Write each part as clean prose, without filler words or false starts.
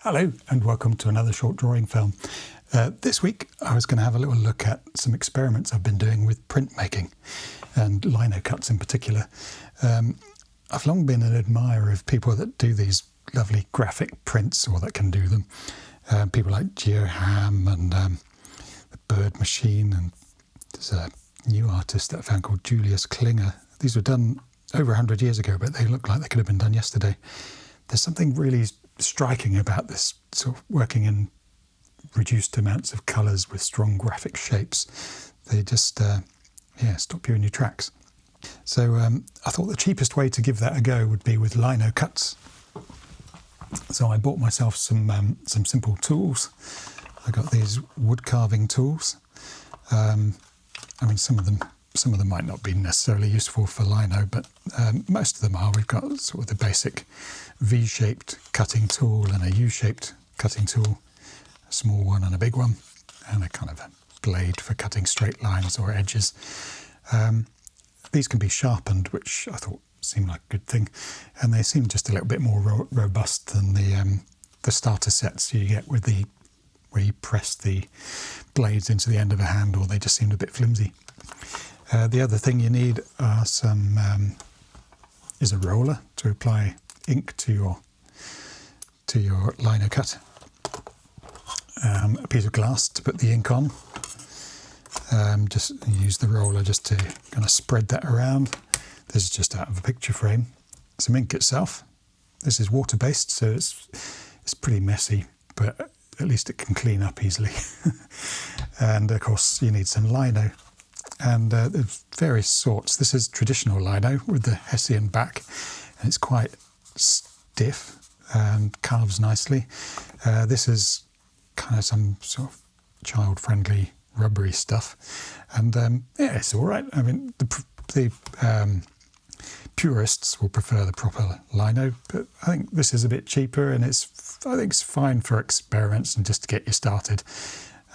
Hello and welcome to another short drawing film. This week I was going to have a little look at some experiments I've been doing with printmaking and lino cuts in particular. I've long been an admirer of people that do these lovely graphic prints or that can do them. People like Geo Ham and the Bird Machine, and there's a new artist that I found called Julius Klinger. These were done over 100 years ago, but they look like they could have been done yesterday. There's something really striking about this sort of working in reduced amounts of colours with strong graphic shapes. They just stop you in your tracks. So I thought the cheapest way to give that a go would be with lino cuts. So I bought myself some simple tools. I got these wood carving tools. I mean, some of them might not be necessarily useful for lino, but most of them are. We've got sort of the basic V-shaped cutting tool and a U-shaped cutting tool, a small one and a big one, and a kind of a blade for cutting straight lines or edges. These can be sharpened, which I thought seemed like a good thing, and they seem just a little bit more robust than the starter sets you get with where you press the blades into the end of a handle. They just seemed a bit flimsy. The other thing you need are is a roller to apply ink to your lino cut, a piece of glass to put the ink on. Just use the roller just to kind of spread that around. This is just out of a picture frame. Some ink itself. This is water-based, so it's pretty messy, but at least it can clean up easily. And of course you need some lino. And there's various sorts. This is traditional lino with the Hessian back, and it's quite stiff and carves nicely. This is kind of some sort of child-friendly rubbery stuff, and it's all right. I mean, the purists will prefer the proper lino, but I think this is a bit cheaper, and I think it's fine for experiments and just to get you started.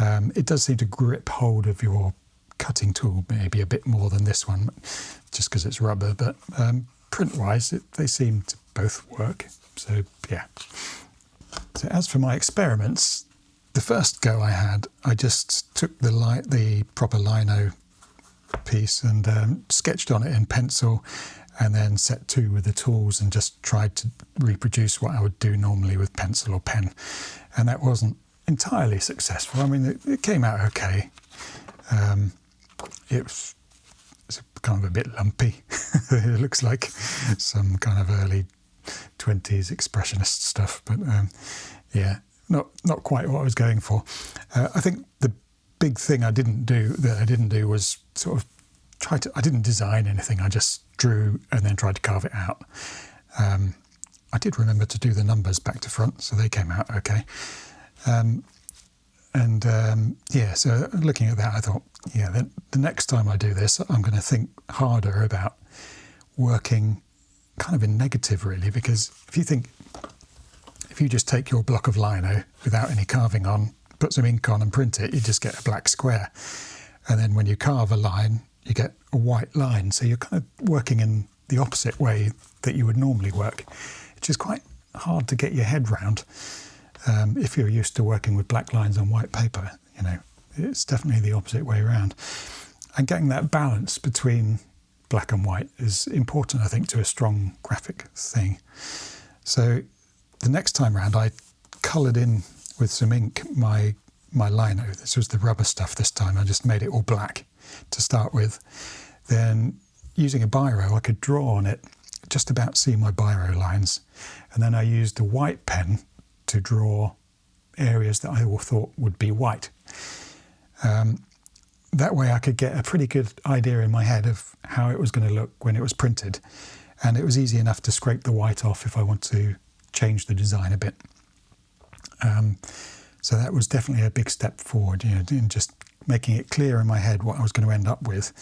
It does seem to grip hold of your cutting tool maybe a bit more than this one, just because it's rubber, but print-wise they seem to both work. So yeah. So as for my experiments, the first go I had, I just took the proper lino piece and sketched on it in pencil, and then set to with the tools and just tried to reproduce what I would do normally with pencil or pen, and that wasn't entirely successful. I mean, it came out okay. It's kind of a bit lumpy. It looks like some kind of early 20s expressionist stuff, but yeah, not quite what I was going for. I think the big thing I didn't do was sort of I didn't design anything. I just drew and then tried to carve it out. I did remember to do the numbers back to front, so they came out okay. So looking at that, I thought, yeah, the next time I do this, I'm going to think harder about working kind of in negative, really, because if you just take your block of lino without any carving on, put some ink on and print it, you just get a black square. And then when you carve a line, you get a white line. So you're kind of working in the opposite way that you would normally work, which is quite hard to get your head round. If you're used to working with black lines on white paper, you know, it's definitely the opposite way around. And getting that balance between black and white is important, I think, to a strong graphic thing. So the next time round, I coloured in with some ink my lino. This was the rubber stuff this time. I just made it all black to start with. Then using a biro, I could draw on it, just about see my biro lines. And then I used a white pen to draw areas that I thought would be white. That way I could get a pretty good idea in my head of how it was going to look when it was printed. And it was easy enough to scrape the white off if I want to change the design a bit. So that was definitely a big step forward, you know, in just making it clear in my head what I was going to end up with.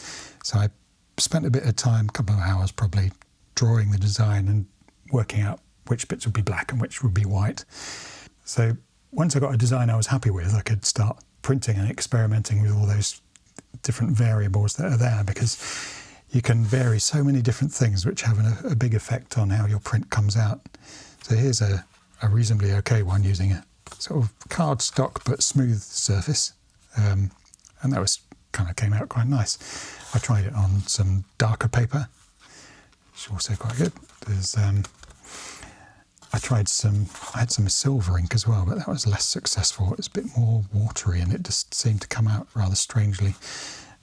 So I spent a bit of time, a couple of hours probably, drawing the design and working out which bits would be black and which would be white. So once I got a design I was happy with, I could start printing and experimenting with all those different variables that are there, because you can vary so many different things which have a big effect on how your print comes out. So here's a a reasonably okay one using a sort of cardstock but smooth surface, and that was kind of came out quite nice. I tried it on some darker paper, which is also quite good. There's I had some silver ink as well, but that was less successful. It was a bit more watery and it just seemed to come out rather strangely.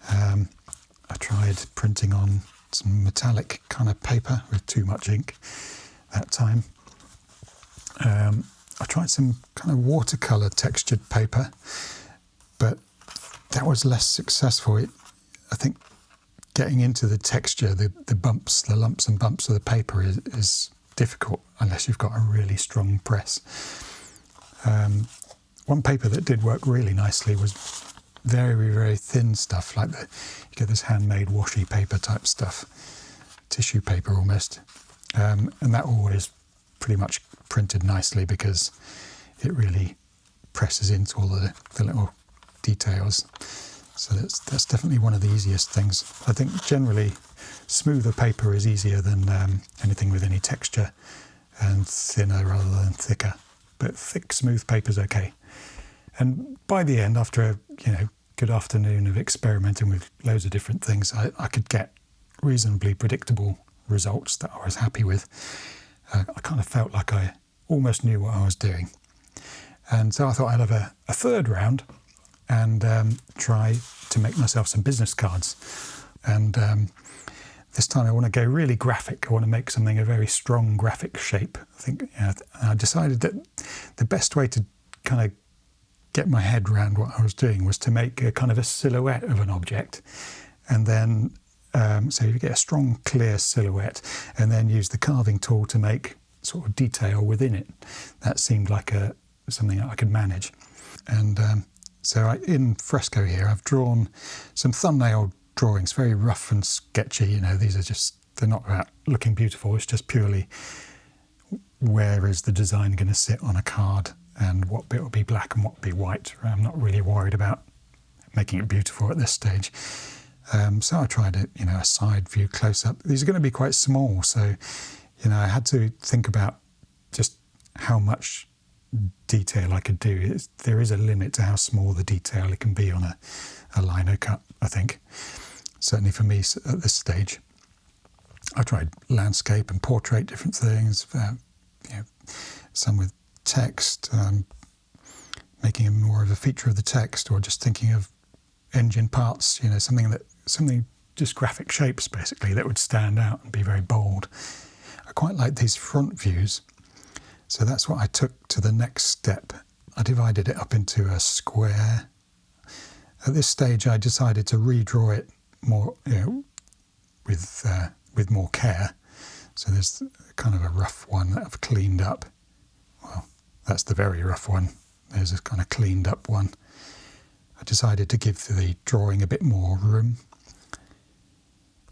I tried printing on some metallic kind of paper with too much ink that time. I tried some kind of watercolour textured paper, but that was less successful. I think getting into the texture, the bumps, the lumps and bumps of the paper is difficult unless you've got a really strong press. One paper that did work really nicely was very, very thin stuff, like you get this handmade washi paper type stuff, tissue paper almost, and that always pretty much printed nicely because it really presses into all the little details. So that's definitely one of the easiest things. I think generally smoother paper is easier than anything with any texture, and thinner rather than thicker. But thick, smooth paper is okay. And by the end, after a good afternoon of experimenting with loads of different things, I could get reasonably predictable results that I was happy with. I kind of felt like I almost knew what I was doing. And so I thought I'd have a third round and try to make myself some business cards. And this time I want to go really graphic. I want to make something a very strong graphic shape. I think I decided that the best way to kind of get my head around what I was doing was to make a kind of a silhouette of an object, and then so you get a strong, clear silhouette, and then use the carving tool to make sort of detail within it. That seemed like something that I could manage. And so in fresco here, I've drawn some thumbnail drawings, very rough and sketchy. These are they're not about looking beautiful. It's just purely where is the design going to sit on a card and what bit will be black and what will be white. I'm not really worried about making it beautiful at this stage. So I tried a side view close up. These are going to be quite small, so I had to think about just how much detail I could do. There is a limit to how small the detail it can be on a lino cut, I think. Certainly for me at this stage. I tried landscape and portrait, different things, some with text, making it more of a feature of the text, or just thinking of engine parts, something just graphic shapes basically that would stand out and be very bold. I quite like these front views, so that's what I took to the next step. I divided it up into a square. At this stage I decided to redraw it more, with more care. So there's kind of a rough one that I've cleaned up. Well, that's the very rough one. There's a kind of cleaned up one. I decided to give the drawing a bit more room.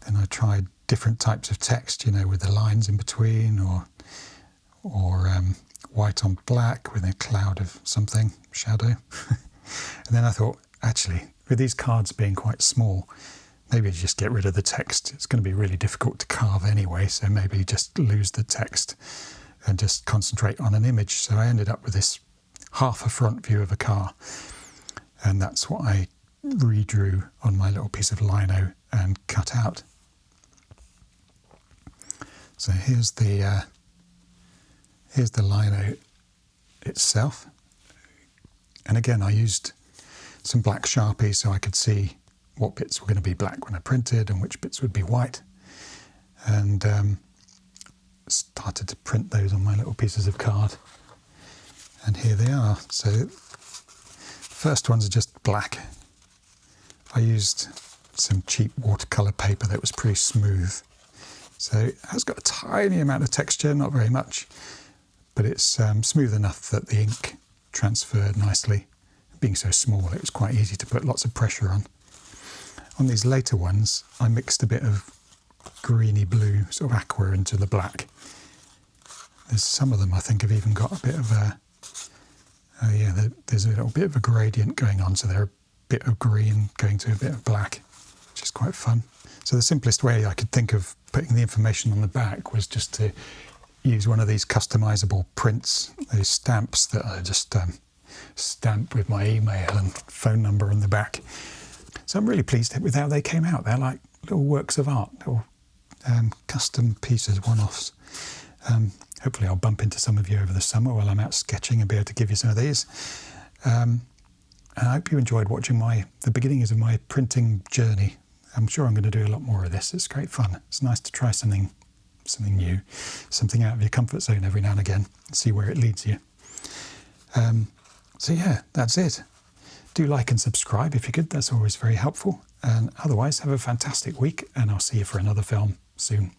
Then I tried different types of text, with the lines in between, or white on black with a cloud of something, shadow. And then I thought, actually, with these cards being quite small, maybe just get rid of the text. It's going to be really difficult to carve anyway, so maybe just lose the text and just concentrate on an image. So I ended up with this half a front view of a car, and that's what I redrew on my little piece of lino and cut out. So here's the lino itself, and again I used some black Sharpie so I could see what bits were going to be black when I printed and which bits would be white, and started to print those on my little pieces of card, and here they are. So the first ones are just black. I used some cheap watercolour paper that was pretty smooth, so it has got a tiny amount of texture, not very much, but it's smooth enough that the ink transferred nicely. Being so small, it was quite easy to put lots of pressure on. On these later ones, I mixed a bit of greeny blue, sort of aqua, into the black. There's some of them I think have even got a bit of there's a little bit of a gradient going on, so they're a bit of green going to a bit of black, which is quite fun. So the simplest way I could think of putting the information on the back was just to use one of these customizable prints, those stamps that I just stamp with my email and phone number on the back. So I'm really pleased with how they came out. They're like little works of art, little custom pieces, one-offs. Hopefully I'll bump into some of you over the summer while I'm out sketching and be able to give you some of these. And I hope you enjoyed watching the beginnings of my printing journey. I'm sure I'm going to do a lot more of this. It's great fun. It's nice to try something new, something out of your comfort zone every now and again, and see where it leads you. So yeah, that's it. Do like and subscribe if you could. That's always very helpful. And otherwise, have a fantastic week, and I'll see you for another film soon.